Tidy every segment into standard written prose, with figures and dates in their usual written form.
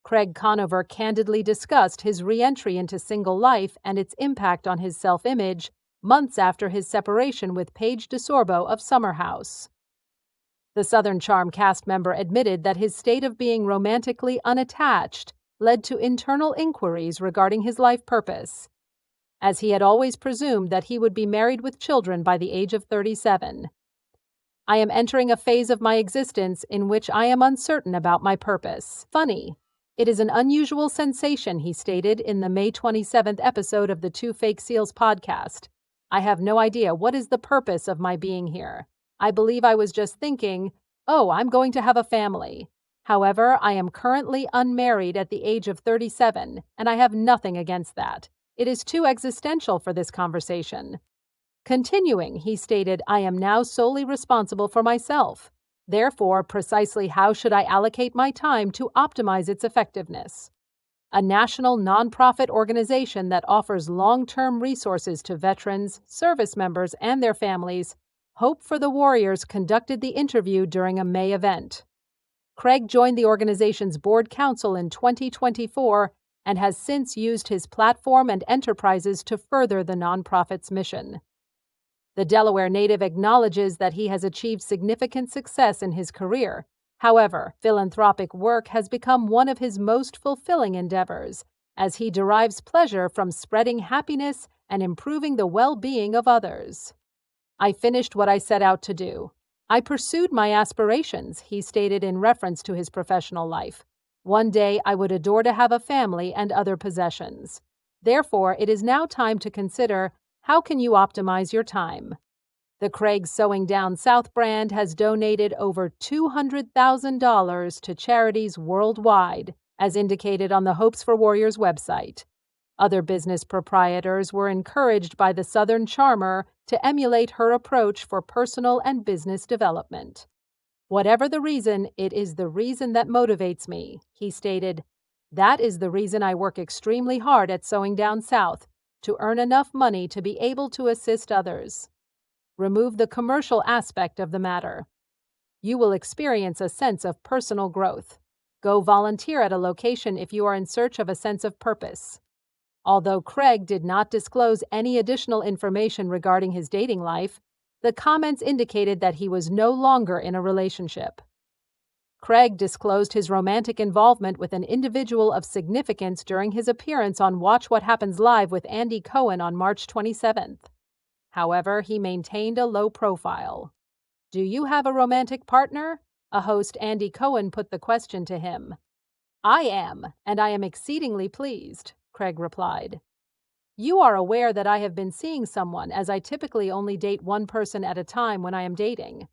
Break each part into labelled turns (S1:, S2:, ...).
S1: Craig Conover candidly discussed his re-entry into single life and its impact on his self-image months after his separation with Paige DeSorbo of Summer House. The Southern Charm cast member admitted that his state of being romantically unattached led to internal inquiries regarding his life purpose, as he had always presumed that he would be married with children by the age of 37. I am entering a phase of my existence in which I am uncertain about my purpose. Funny. It is an unusual sensation, he stated in the May 27th episode of the Two Fake Seals podcast. I have no idea what is the purpose of my being here. I believe I was just thinking, oh, I'm going to have a family. However, I am currently unmarried at the age of 37, and I have nothing against that. It is too existential for this conversation. Continuing, he stated, I am now solely responsible for myself. Therefore, precisely how should I allocate my time to optimize its effectiveness? A national nonprofit organization that offers long-term resources to veterans, service members, and their families, Hope for the Warriors conducted the interview during a May event. Craig joined the organization's board council in 2024 and has since used his platform and enterprises to further the nonprofit's mission. The Delaware native acknowledges that he has achieved significant success in his career. However, philanthropic work has become one of his most fulfilling endeavors, as he derives pleasure from spreading happiness and improving the well-being of others. I finished what I set out to do. I pursued my aspirations, he stated in reference to his professional life. One day I would adore to have a family and other possessions. Therefore, it is now time to consider, how can you optimize your time? The Craig Sewing Down South brand has donated over $200,000 to charities worldwide, as indicated on the Hopes for Warriors website. Other business proprietors were encouraged by the Southern Charmer to emulate her approach for personal and business development. Whatever the reason, it is the reason that motivates me, he stated. That is the reason I work extremely hard at Sewing Down South, to earn enough money to be able to assist others. Remove the commercial aspect of the matter. You will experience a sense of personal growth. Go volunteer at a location if you are in search of a sense of purpose. Although Craig did not disclose any additional information regarding his dating life, the comments indicated that he was no longer in a relationship. Craig disclosed his romantic involvement with an individual of significance during his appearance on Watch What Happens Live with Andy Cohen on March 27th. However, he maintained a low profile. Do you have a romantic partner? A host, Andy Cohen, put the question to him. I am, and I am exceedingly pleased, Craig replied. You are aware that I have been seeing someone, as I typically only date one person at a time when I am dating.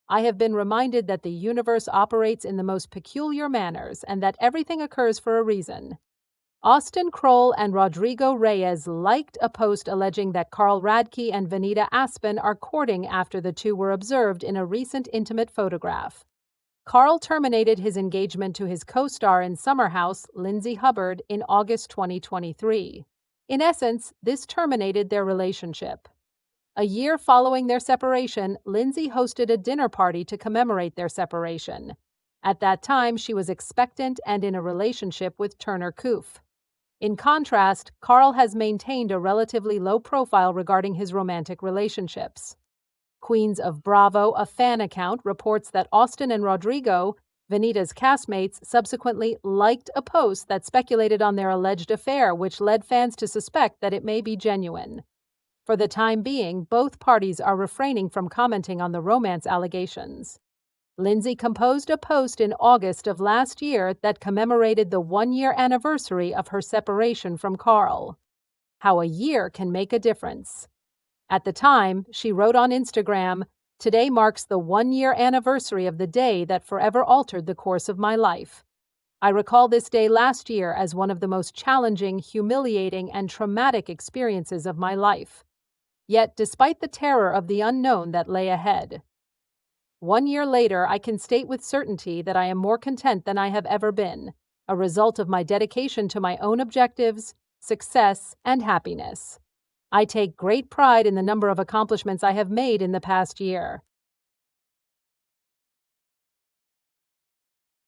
S1: I have been reminded that the universe operates in the most peculiar manners and that everything occurs for a reason. Austin Kroll and Rodrigo Reyes liked a post alleging that Carl Radke and Vanita Aspen are courting after the two were observed in a recent intimate photograph. Carl terminated his engagement to his co-star in Summer House, Lindsay Hubbard, in August 2023. In essence, this terminated their relationship. A year following their separation, Lindsay hosted a dinner party to commemorate their separation. At that time, she was expectant and in a relationship with Turner Koof. In contrast, Carl has maintained a relatively low profile regarding his romantic relationships. Queens of Bravo, a fan account, reports that Austin and Rodrigo, Vanita's castmates, subsequently liked a post that speculated on their alleged affair, which led fans to suspect that it may be genuine. For the time being, both parties are refraining from commenting on the romance allegations. Lindsay composed a post in August of last year that commemorated the one-year anniversary of her separation from Carl. How a year can make a difference. At the time, she wrote on Instagram, "Today marks the one-year anniversary of the day that forever altered the course of my life. I recall this day last year as one of the most challenging, humiliating, and traumatic experiences of my life. Yet, despite the terror of the unknown that lay ahead, 1 year later, I can state with certainty that I am more content than I have ever been, a result of my dedication to my own objectives, success, and happiness. I take great pride in the number of accomplishments I have made in the past year.